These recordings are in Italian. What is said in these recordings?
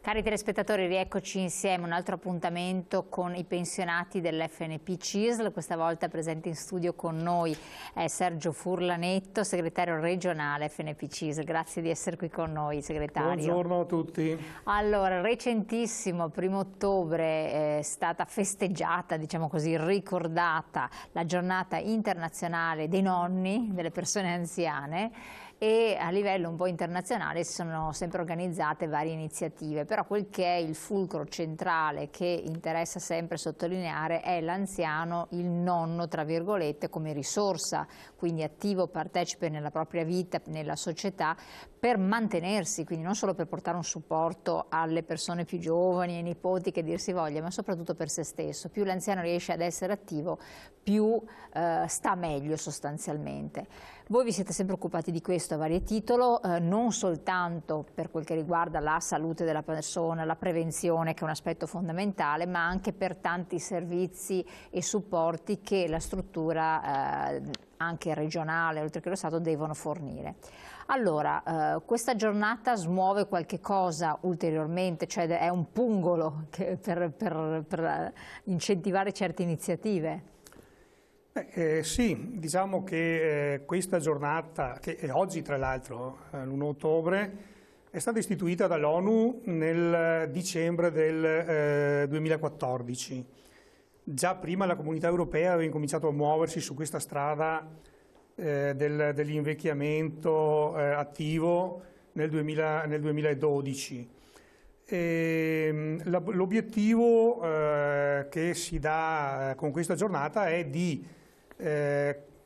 Cari telespettatori, rieccoci insieme, un altro appuntamento con i pensionati dell'FNP CISL. Questa volta presente in studio con noi è Sergio Furlanetto, segretario regionale FNP CISL. Grazie di essere qui con noi, segretario. Buongiorno a tutti. Allora, recentissimo, 1° ottobre, è stata festeggiata, diciamo così, ricordata la giornata internazionale dei nonni, delle persone anziane, e a livello un po' internazionale si sono sempre organizzate varie iniziative, però quel che è il fulcro centrale che interessa sempre sottolineare è l'anziano, il nonno, tra virgolette, come risorsa, quindi attivo, partecipe nella propria vita, nella società, per mantenersi, quindi non solo per portare un supporto alle persone più giovani, ai nipoti che dir si voglia, ma soprattutto per se stesso. Più l'anziano riesce ad essere attivo, più sta meglio sostanzialmente. Voi vi siete sempre occupati di questo a vario titolo, non soltanto per quel che riguarda la salute della persona, la prevenzione che è un aspetto fondamentale, ma anche per tanti servizi e supporti che la struttura anche regionale, oltre che lo Stato, devono fornire. Allora, questa giornata smuove qualche cosa ulteriormente, cioè è un pungolo per incentivare certe iniziative? Sì, diciamo che questa giornata, che è oggi tra l'altro, l'1 ottobre, è stata istituita dall'ONU nel dicembre del 2014. Già prima la Comunità Europea aveva incominciato a muoversi su questa strada dell'invecchiamento attivo nel 2012. L'obiettivo che si dà con questa giornata è di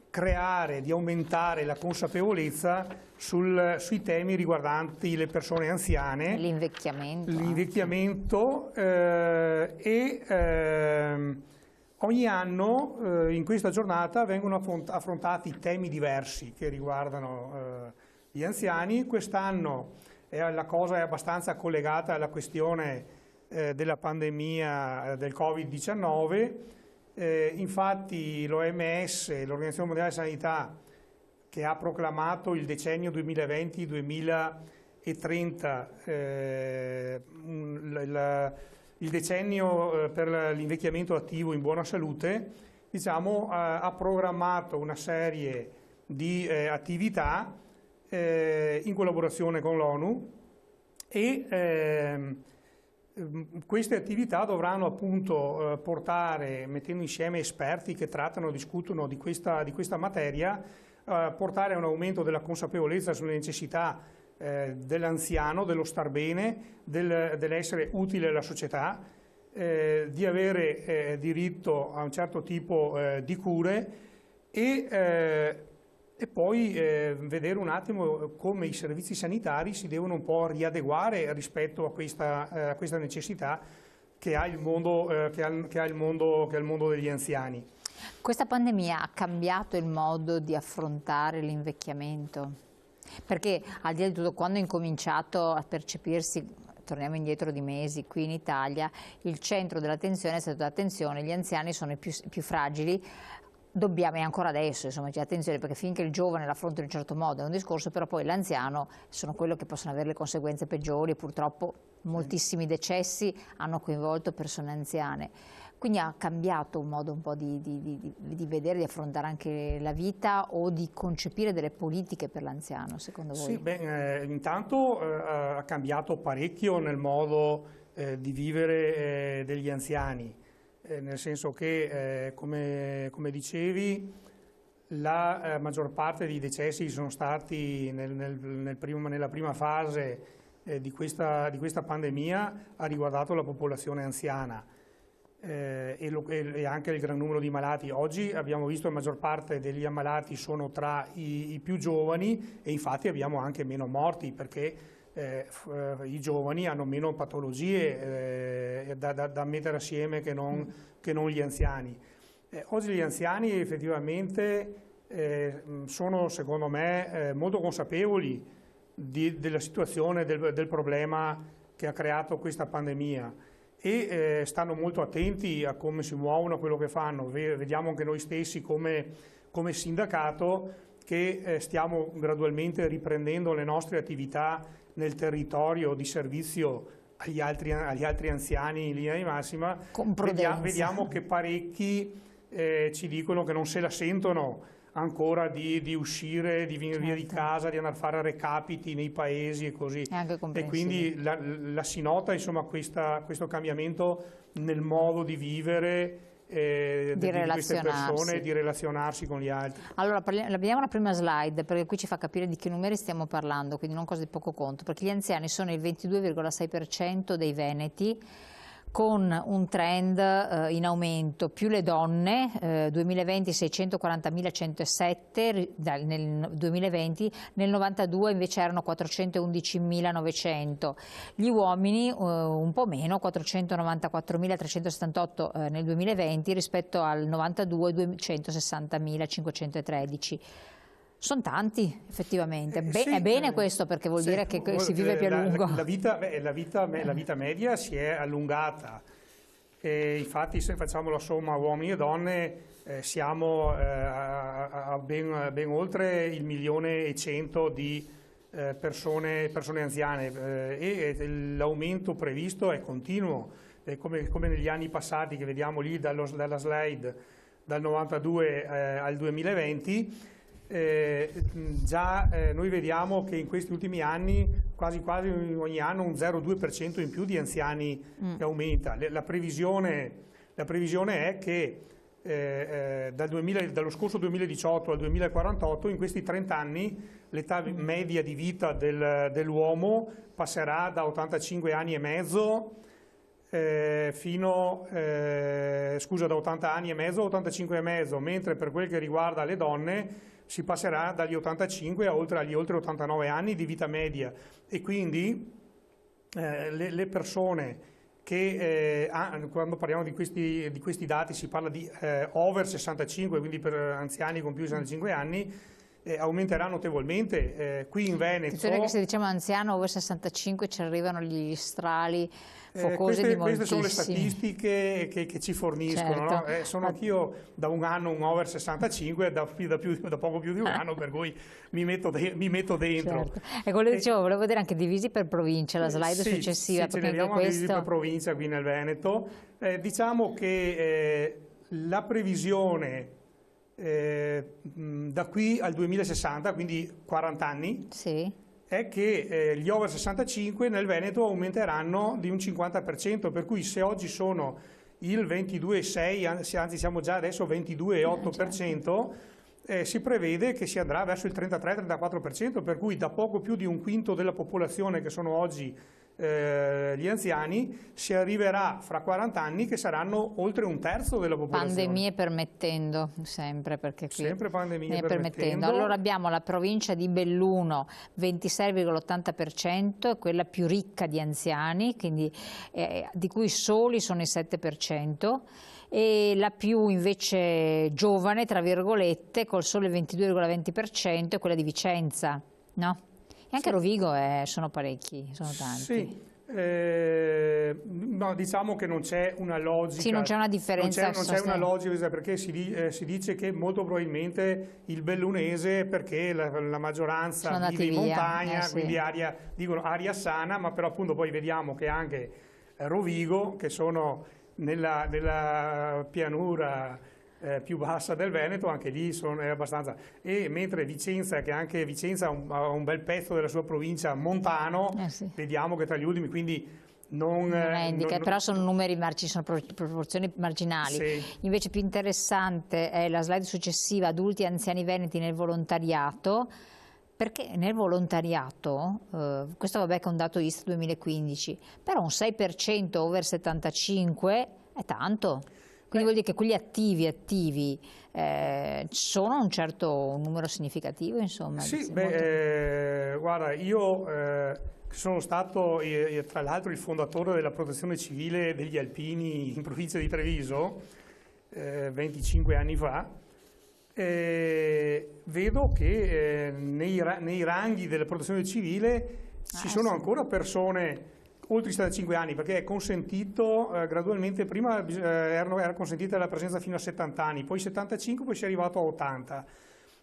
creare, di aumentare la consapevolezza sui temi riguardanti le persone anziane, l'invecchiamento ogni anno in questa giornata vengono affrontati temi diversi che riguardano gli anziani. Quest'anno la cosa è abbastanza collegata alla questione della pandemia del Covid-19. Infatti l'OMS, l'Organizzazione Mondiale della Sanità, che ha proclamato il decennio 2020-2030 il decennio per l'invecchiamento attivo in buona salute, diciamo, ha programmato una serie di attività in collaborazione con l'ONU e queste attività dovranno appunto portare, mettendo insieme esperti che trattano e discutono di questa materia, portare a un aumento della consapevolezza sulle necessità dell'anziano, dello star bene, dell'essere utile alla società, di avere diritto a un certo tipo di cure e poi vedere un attimo come i servizi sanitari si devono un po' riadeguare rispetto a questa necessità che ha il mondo degli anziani. Questa pandemia ha cambiato il modo di affrontare l'invecchiamento? Perché al di là di tutto, quando è incominciato a percepirsi, torniamo indietro di mesi, qui in Italia, il centro dell'attenzione è stato attenzione, gli anziani sono i più fragili. Dobbiamo, e ancora adesso, insomma, c'è attenzione, perché finché il giovane l'affronta in un certo modo è un discorso, però poi l'anziano sono quello che possono avere le conseguenze peggiori e purtroppo moltissimi decessi hanno coinvolto persone anziane. Quindi ha cambiato un modo un po' di vedere, di affrontare anche la vita o di concepire delle politiche per l'anziano, secondo voi? Sì, intanto ha cambiato parecchio nel modo di vivere degli anziani. Nel senso che, come dicevi, la maggior parte dei decessi sono stati nella prima fase di questa pandemia, ha riguardato la popolazione anziana e anche il gran numero di malati. Oggi abbiamo visto che la maggior parte degli ammalati sono tra i più giovani e infatti abbiamo anche meno morti perché i giovani hanno meno patologie da mettere assieme che non gli anziani. Oggi gli anziani effettivamente sono, secondo me, molto consapevoli della situazione, del problema che ha creato questa pandemia e stanno molto attenti a come si muovono, a quello che fanno. Vediamo anche noi stessi come sindacato che stiamo gradualmente riprendendo le nostre attività nel territorio di servizio agli altri anziani in linea di massima, Con prudenza. vediamo che parecchi ci dicono che non se la sentono ancora di uscire, di venire via di casa, di andare a fare recapiti nei paesi e così. È anche E comprensibile. quindi la si nota insomma questo cambiamento nel modo di vivere di queste persone, di relazionarsi con gli altri. Allora, abbiamo la prima slide, perché qui ci fa capire di che numeri stiamo parlando, quindi non cose di poco conto, perché gli anziani sono il 22,6% dei veneti, con un trend in aumento, più le donne, 2020 640.107 nel 2020, nel 92 invece erano 411.900, gli uomini un po' meno, 494.378 nel 2020 rispetto al 92 260.513. Sono tanti, effettivamente. Sì, è bene questo, perché vuol dire che si vive più a lungo. La vita media si è allungata. Infatti, se facciamo la somma uomini e donne, siamo a ben oltre 1.100.000 di persone anziane, e l'aumento previsto è continuo, come negli anni passati che vediamo lì dalla slide, dal 92 al 2020. Noi vediamo che in questi ultimi anni quasi ogni anno un 0,2% in più di anziani che aumenta. La previsione è che dallo scorso 2018 al 2048, in questi 30 anni, l'età media di vita dell'uomo passerà da 85 anni e mezzo da 80 anni e mezzo a 85 e mezzo, mentre per quel che riguarda le donne si passerà dagli 85 agli oltre 89 anni di vita media, e quindi le persone che quando parliamo di questi dati si parla di over 65, quindi per anziani con più di 65 anni, aumenterà notevolmente. Qui in Veneto... Attenzione che se diciamo anziano over 65 ci arrivano gli strali focosi di moltissimi. Queste sono le statistiche che ci forniscono. Certo. No? Sono anch'io da un anno un over 65, da poco più di un anno, per cui mi metto dentro. Certo. E quello dicevo, volevo vedere anche divisi per provincia, la slide successiva. Sì, ce ne abbiamo divisi per provincia qui nel Veneto. Diciamo che la previsione da qui al 2060, quindi 40 anni, sì, è che gli over 65 nel Veneto aumenteranno di un 50%, per cui se oggi sono il 22,6%, anzi siamo già adesso 22,8%, si prevede che si andrà verso il 33-34%, per cui da poco più di un quinto della popolazione che sono oggi gli anziani, si arriverà fra 40 anni che saranno oltre un terzo della popolazione. Pandemie permettendo, sempre, perché qui sempre pandemie permettendo. Allora abbiamo la provincia di Belluno 26,80%, quella più ricca di anziani, quindi di cui soli sono il 7%, e la più invece giovane, tra virgolette, col solo il 22,20% è quella di Vicenza, no? E anche Rovigo sono parecchi, sono tanti. Sì, no, diciamo che non c'è una logica. Sì, non c'è una differenza. Non c'è una logica, perché si dice che molto probabilmente il bellunese, perché la maggioranza vive in montagna, sì, quindi dicono aria sana, ma però appunto poi vediamo che anche Rovigo, che sono nella pianura più bassa del Veneto, anche lì è abbastanza, e mentre Vicenza, che anche Vicenza ha un bel pezzo della sua provincia montano, sì, vediamo che tra gli ultimi, quindi però sono numeri, ci sono proporzioni marginali. Sì. Invece più interessante è la slide successiva, adulti e anziani veneti nel volontariato, perché nel volontariato, questo vabbè che è un dato ISTAT 2015, però un 6% over 75 è tanto. Quindi vuol dire che quelli attivi sono un certo numero significativo, insomma. Sì, guarda, io sono stato tra l'altro il fondatore della protezione civile degli alpini in provincia di Treviso 25 anni fa. Vedo che nei ranghi della protezione civile ci sono ancora persone oltre i 75 anni, perché è consentito gradualmente, prima era consentita la presenza fino a 70 anni, poi 75, poi si è arrivato a 80.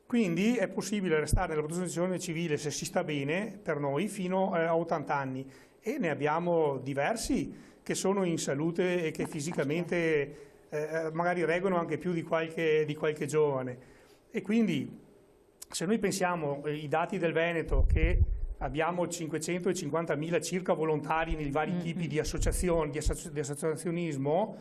Quindi è possibile restare nella protezione civile, se si sta bene per noi, fino a 80 anni. e ne abbiamo diversi che sono in salute e che fisicamente magari reggono anche più di qualche giovane. E quindi se noi pensiamo ai dati del Veneto, che abbiamo 550.000 circa volontari nei vari tipi di associazionismo,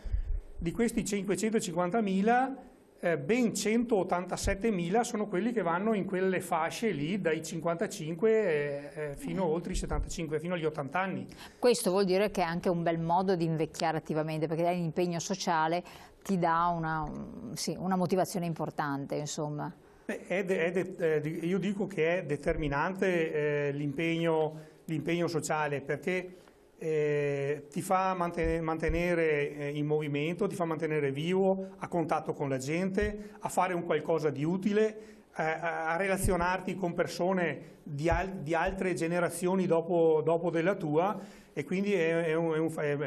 di questi 550.000 ben 187.000 sono quelli che vanno in quelle fasce lì dai 55 fino oltre i 75, fino agli 80 anni. Questo vuol dire che è anche un bel modo di invecchiare attivamente, perché l'impegno sociale ti dà una motivazione importante, insomma. Io dico che è determinante l'impegno sociale, perché ti fa mantenere in movimento, ti fa mantenere vivo, a contatto con la gente, a fare un qualcosa di utile, a relazionarti con persone di altre generazioni dopo della tua, e quindi è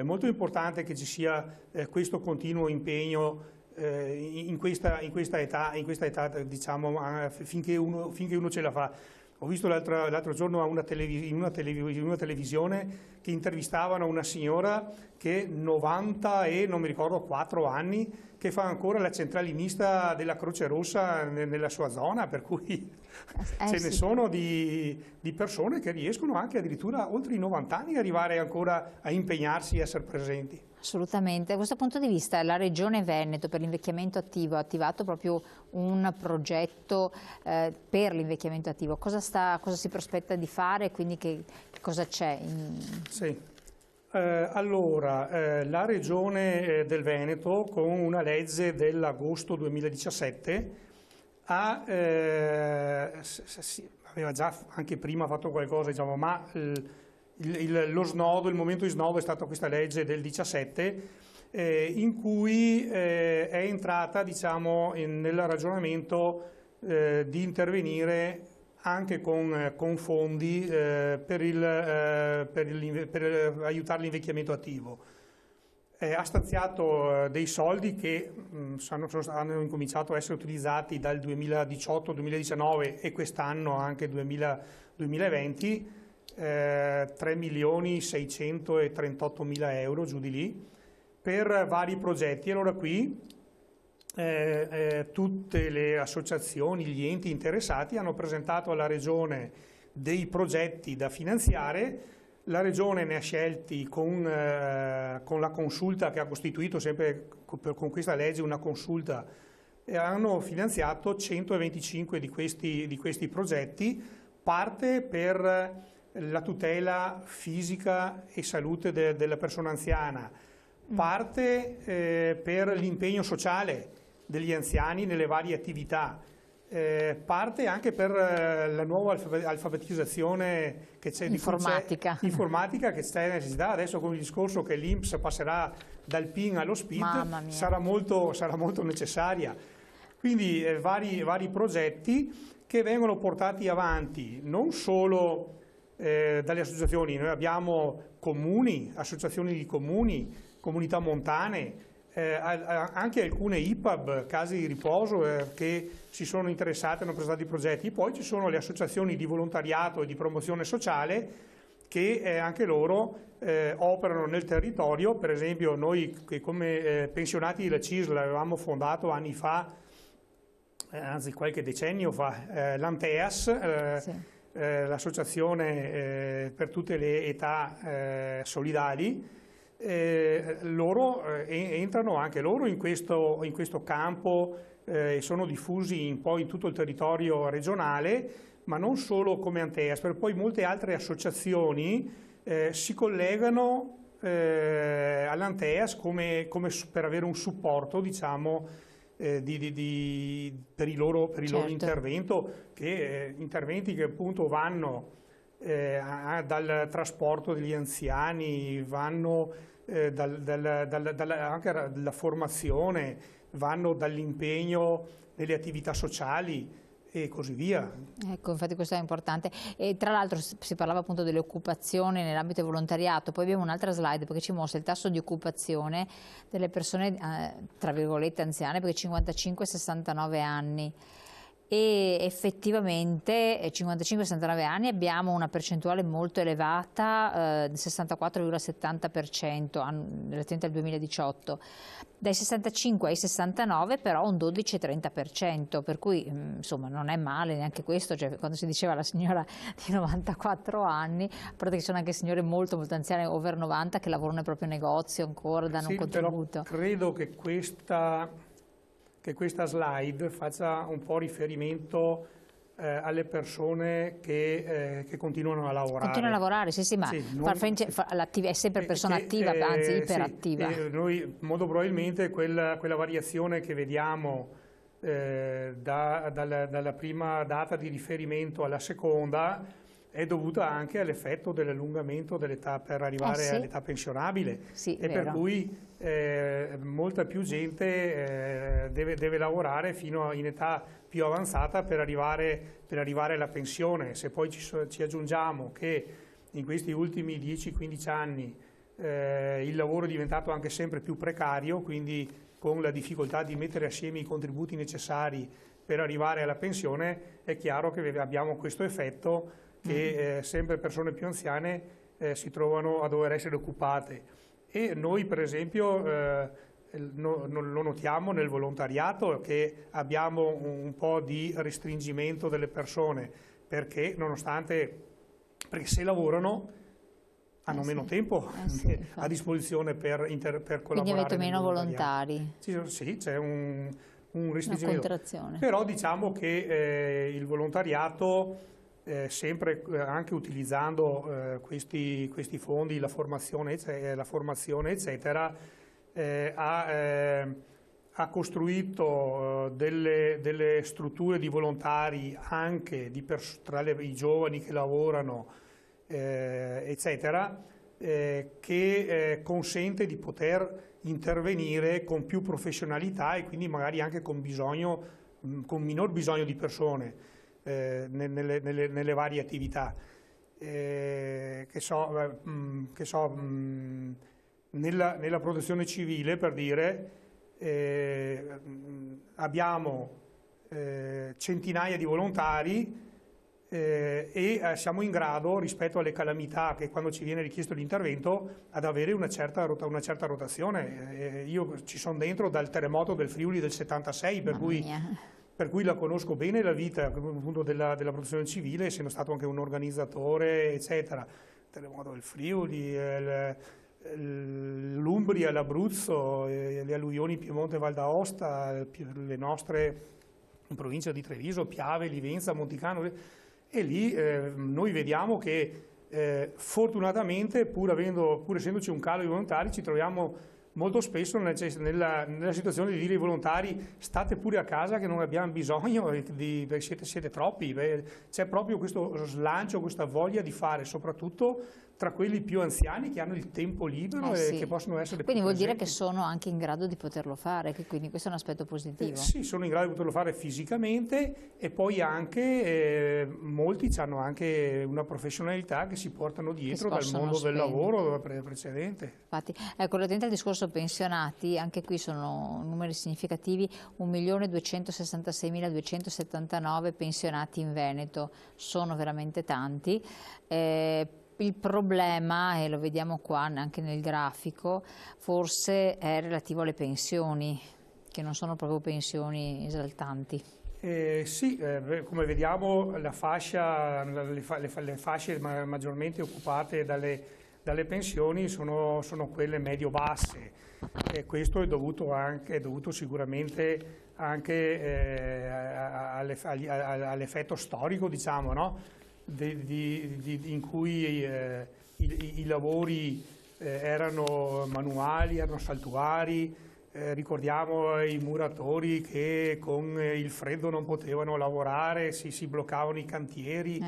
molto importante che ci sia questo continuo impegno in questa età, diciamo, finché uno ce la fa. Ho visto l'altro giorno in una televisione che intervistavano una signora che 90 e non mi ricordo 4 anni, che fa ancora la centralinista della Croce Rossa nella sua zona, per cui ce ne sono di persone che riescono anche addirittura oltre i 90 anni ad arrivare ancora a impegnarsi e essere presenti. Assolutamente. Da questo punto di vista la Regione Veneto per l'invecchiamento attivo ha attivato proprio un progetto per l'invecchiamento attivo. Cosa si prospetta di fare, quindi che cosa c'è? Sì. Allora, la Regione del Veneto, con una legge dell'agosto 2017, aveva già anche prima fatto qualcosa, diciamo, ma il momento di snodo è stata questa legge del 17, in cui è entrata, diciamo, nel ragionamento di intervenire anche con fondi per aiutare l'invecchiamento attivo. Ha stanziato dei soldi che hanno incominciato a essere utilizzati dal 2018-2019 e quest'anno anche 2020, 3.638.000 euro, giù di lì, per vari progetti. Allora qui tutte le associazioni, gli enti interessati hanno presentato alla Regione dei progetti da finanziare. La Regione ne ha scelti con la consulta che ha costituito sempre con questa legge una consulta, e hanno finanziato 125 di questi progetti, parte per la tutela fisica e salute della persona anziana, parte per l'impegno sociale degli anziani nelle varie attività, parte anche per la nuova alfabetizzazione che c'è, informatica che c'è necessità. Adesso con il discorso che l'INPS passerà dal PIN allo SPID sarà molto necessaria. Quindi vari progetti che vengono portati avanti non solo dalle associazioni. Noi abbiamo comuni, associazioni di comuni, comunità montane, anche alcune IPAB, case di riposo, che si sono interessate e hanno presentato i progetti. Poi ci sono le associazioni di volontariato e di promozione sociale che anche loro operano nel territorio. Per esempio noi che come pensionati della CISL avevamo fondato anni fa, anzi qualche decennio fa, l'Anteas, sì, l'associazione per tutte le età solidali. Loro entrano anche loro in questo campo e sono diffusi un po' in tutto il territorio regionale, ma non solo come Anteas, per poi molte altre associazioni si collegano all'Anteas come per avere un supporto, diciamo, per il loro interventi che appunto vanno dal trasporto degli anziani, vanno anche dalla formazione, vanno dall'impegno nelle attività sociali e così via. Ecco, infatti questo è importante. E tra l'altro si parlava appunto delle occupazioni nell'ambito del volontariato, poi abbiamo un'altra slide perché ci mostra il tasso di occupazione delle persone, tra virgolette, anziane, perché 55-69 anni. e effettivamente 55-69 anni abbiamo una percentuale molto elevata, 64,70% relativamente al 2018. Dai 65 ai 69 però un 12,30%, per cui insomma non è male neanche questo, cioè, quando si diceva la signora di 94 anni, a parte che ci sono anche signore molto anziane, over 90, che lavorano nel proprio negozio ancora, danno un contributo. Però credo che questa slide faccia un po' riferimento alle persone che continuano a lavorare. Continuano a lavorare, sì, sì, ma sì, è sempre persona attiva, anzi iperattiva. Sì, noi molto probabilmente quella variazione che vediamo dalla prima data di riferimento alla seconda è dovuta anche all'effetto dell'allungamento dell'età per arrivare all'età pensionabile, sì, e per cui molta più gente deve lavorare fino in età più avanzata per arrivare alla pensione. Se poi ci aggiungiamo che in questi ultimi 10-15 anni il lavoro è diventato anche sempre più precario, quindi con la difficoltà di mettere assieme i contributi necessari per arrivare alla pensione, è chiaro che abbiamo questo effetto che sempre persone più anziane si trovano a dover essere occupate. E noi per esempio lo notiamo nel volontariato, che abbiamo un po' di restringimento delle persone, perché se lavorano hanno meno tempo a disposizione per collaborare. Quindi avete meno volontari? Sì, c'è un restringimento. Una contrazione. Però diciamo che il volontariato, sempre anche utilizzando questi fondi, la formazione eccetera, ha costruito delle strutture di volontari anche tra i giovani che lavorano, eccetera, che consente di poter intervenire con più professionalità e quindi magari anche con minor bisogno di persone nelle varie attività. Nella protezione civile, per dire, abbiamo centinaia di volontari e siamo in grado, rispetto alle calamità che quando ci viene richiesto l'intervento, ad avere una certa rotazione. Io ci sono dentro dal terremoto del Friuli del 76, per cui la conosco bene la vita appunto della protezione civile, essendo stato anche un organizzatore, eccetera. Il terremoto del Friuli, l'Umbria, l'Abruzzo, le alluvioni Piemonte e Val d'Aosta, le nostre in provincia di Treviso, Piave, Livenza, Monticano, e lì noi vediamo che fortunatamente, pur essendoci un calo di volontari, ci troviamo molto spesso nella situazione di dire ai volontari: state pure a casa che non abbiamo bisogno, siete troppi. C'è proprio questo slancio, questa voglia di fare, soprattutto tra quelli più anziani che hanno il tempo libero e che possono essere quindi più vuol dire presenti. che sono anche in grado di poterlo fare, quindi questo è un aspetto positivo. Sì, sono in grado di poterlo fare fisicamente, e poi anche molti hanno anche una professionalità che si portano dietro dal mondo del lavoro precedente. Infatti, ecco, relativamente al discorso pensionati, anche qui sono numeri significativi: 1.266.279 pensionati in Veneto, sono veramente tanti. Il problema, e lo vediamo qua anche nel grafico, forse è relativo alle pensioni, che non sono proprio pensioni esaltanti. Sì, come vediamo le fasce maggiormente occupate dalle pensioni sono quelle medio-basse, e questo è dovuto sicuramente anche all'effetto storico, diciamo, no? In cui i lavori erano manuali, erano saltuari. Ricordiamo i muratori che con il freddo non potevano lavorare, si bloccavano i cantieri,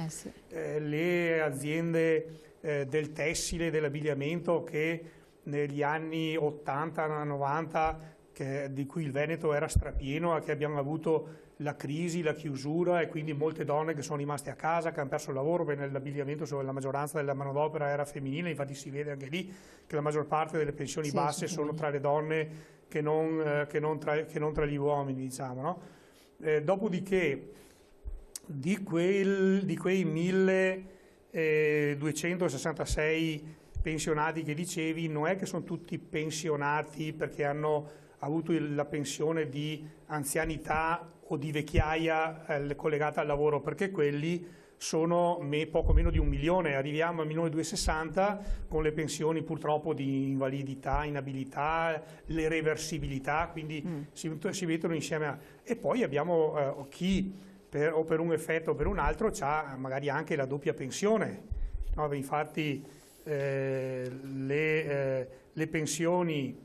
le aziende del tessile, dell'abbigliamento, che negli anni 80-90, di cui il Veneto era strapieno, e che abbiamo avuto la crisi, la chiusura, e quindi molte donne che sono rimaste a casa, che hanno perso il lavoro. Nell'abbigliamento la maggioranza della manodopera era femminile, infatti si vede anche lì che la maggior parte delle pensioni basse sono tra le donne che non tra gli uomini, diciamo, no? Dopodiché di quei 1266 pensionati che dicevi, non è che sono tutti pensionati perché hanno avuto la pensione di anzianità o di vecchiaia collegata al lavoro, perché quelli sono poco meno di 1 milione, arriviamo a 1.260.000 con le pensioni purtroppo di invalidità, inabilità, le reversibilità, quindi si mettono insieme. E poi abbiamo chi o per un effetto o per un altro ha magari anche la doppia pensione, no? Infatti le pensioni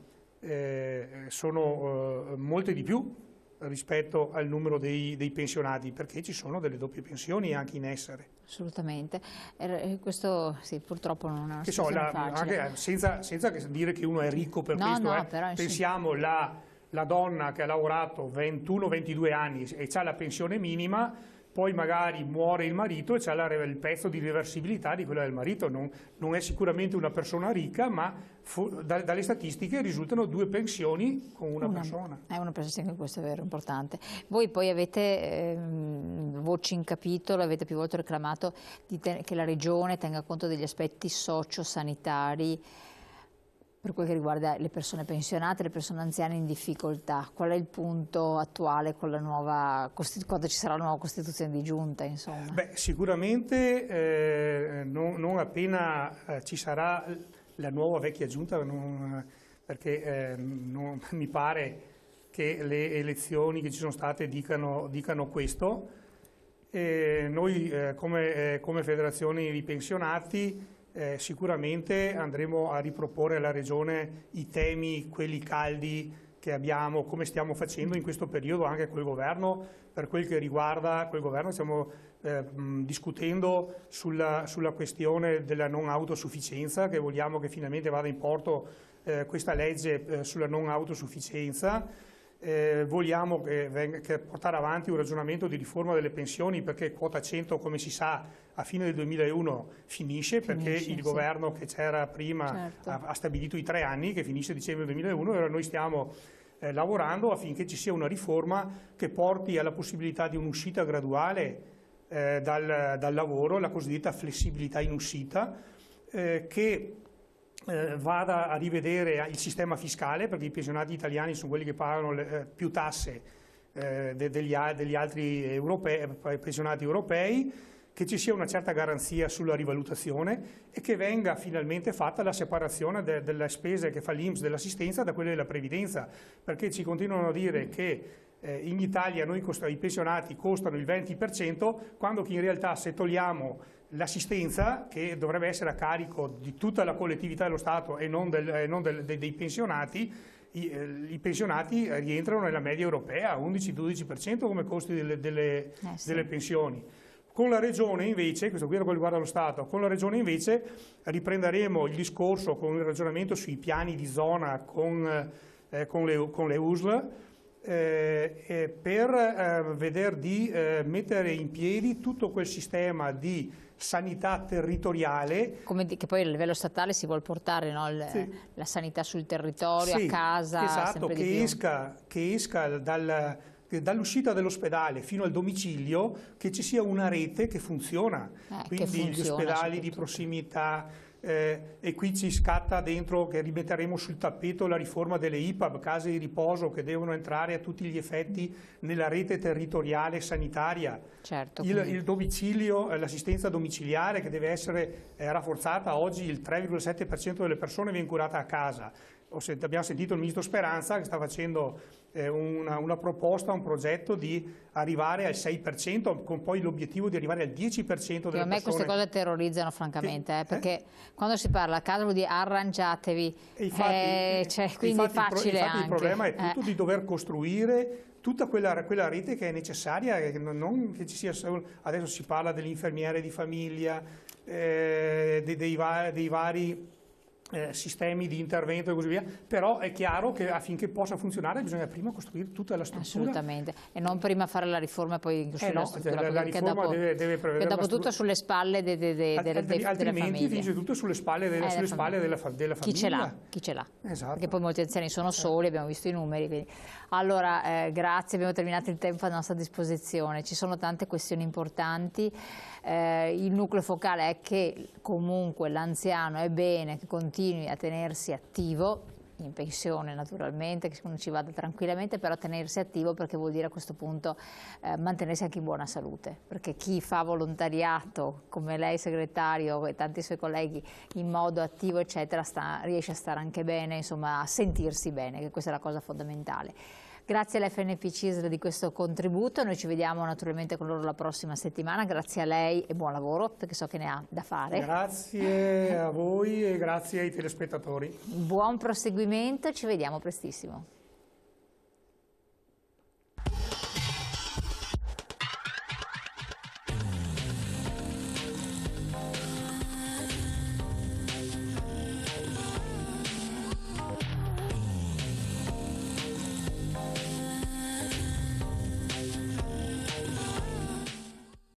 sono molte di più rispetto al numero dei pensionati, perché ci sono delle doppie pensioni anche in essere. Assolutamente, questo sì, purtroppo non è una situazione facile. Anche senza dire che uno è ricco per questo, però, pensiamo la donna che ha lavorato 21-22 anni e ha la pensione minima, poi magari muore il marito e c'ha il pezzo di reversibilità di quella del marito. Non è sicuramente una persona ricca, ma dalle statistiche risultano 2 pensioni con una persona. È una pensione, questo è vero, importante. Voi poi avete voci in capitolo, avete più volte reclamato che la Regione tenga conto degli aspetti sociosanitari per quel che riguarda le persone pensionate, le persone anziane in difficoltà. Qual è il punto attuale con la nuova quando ci sarà la nuova Costituzione di Giunta, insomma? Beh, sicuramente non appena ci sarà la nuova vecchia Giunta, perché non mi pare che le elezioni che ci sono state dicano questo. Noi come federazione di pensionati sicuramente andremo a riproporre alla Regione i temi, quelli caldi che abbiamo, come stiamo facendo in questo periodo anche col Governo. Per quel che riguarda quel Governo stiamo discutendo sulla questione della non autosufficienza, che vogliamo che finalmente vada in porto questa legge sulla non autosufficienza. Vogliamo che portare avanti un ragionamento di riforma delle pensioni, perché quota 100, come si sa, a fine del 2001 finisce perché il governo che c'era prima ha stabilito i 3 anni, che finisce a dicembre 2001, e ora noi stiamo lavorando affinché ci sia una riforma che porti alla possibilità di un'uscita graduale dal lavoro, la cosiddetta flessibilità in uscita, che vada a rivedere il sistema fiscale, perché i pensionati italiani sono quelli che pagano più tasse degli altri pensionati europei, che ci sia una certa garanzia sulla rivalutazione e che venga finalmente fatta la separazione delle spese che fa l'INPS dell'assistenza da quelle della previdenza, perché ci continuano a dire che in Italia i pensionati costano il 20%, quando che in realtà, se togliamo l'assistenza, che dovrebbe essere a carico di tutta la collettività dello Stato e non dei pensionati, i pensionati rientrano nella media europea, 11-12% come costi delle pensioni. Con la Regione invece, questo qui è quello che riguarda lo Stato, con la Regione invece riprenderemo il discorso con il ragionamento sui piani di zona con le USL, per vedere di mettere in piedi tutto quel sistema di sanità territoriale. Che poi a livello statale si vuole portare, no? La sanità sul territorio, a casa. Esatto, che esca dall'uscita dall'ospedale fino al domicilio, che ci sia una rete che funziona, quindi gli ospedali di prossimità. E qui ci scatta dentro che rimetteremo sul tappeto la riforma delle IPAB, case di riposo, che devono entrare a tutti gli effetti nella rete territoriale sanitaria. Certo, il domicilio, l'assistenza domiciliare, che deve essere rafforzata. Oggi il 3,7% delle persone viene curata a casa. Abbiamo sentito il ministro Speranza che sta facendo una proposta, un progetto di arrivare al 6%, con poi l'obiettivo di arrivare al 10% delle persone. A me queste cose terrorizzano francamente, perché quando si parla a casa vuol dire arrangiatevi, quindi è facile anche. Il problema è tutto di dover costruire tutta quella rete che è necessaria, non che ci sia solo, adesso si parla dell'infermiere di famiglia, dei vari sistemi di intervento e così via, però è chiaro che affinché possa funzionare bisogna prima costruire tutta la struttura. Assolutamente, e non prima fare la riforma e poi costruire la struttura, la riforma deve prevedere che dopo tutto sulle spalle della famiglia. Altrimenti finisce tutto sulle spalle della famiglia. Chi ce l'ha? Chi ce l'ha? Esatto. Perché poi molti anziani sono soli, abbiamo visto i numeri. Quindi. Allora, grazie, abbiamo terminato il tempo a nostra disposizione. Ci sono tante questioni importanti. Il nucleo focale è che comunque l'anziano è bene che continui a tenersi attivo, in pensione naturalmente, che uno ci vada tranquillamente, però tenersi attivo perché vuol dire a questo punto mantenersi anche in buona salute, perché chi fa volontariato come lei segretario e tanti suoi colleghi in modo attivo eccetera riesce a stare anche bene, insomma a sentirsi bene, che questa è la cosa fondamentale. Grazie all'FNP CISL di questo contributo, noi ci vediamo naturalmente con loro la prossima settimana, grazie a lei e buon lavoro perché so che ne ha da fare. Grazie a voi e grazie ai telespettatori. Buon proseguimento, ci vediamo prestissimo.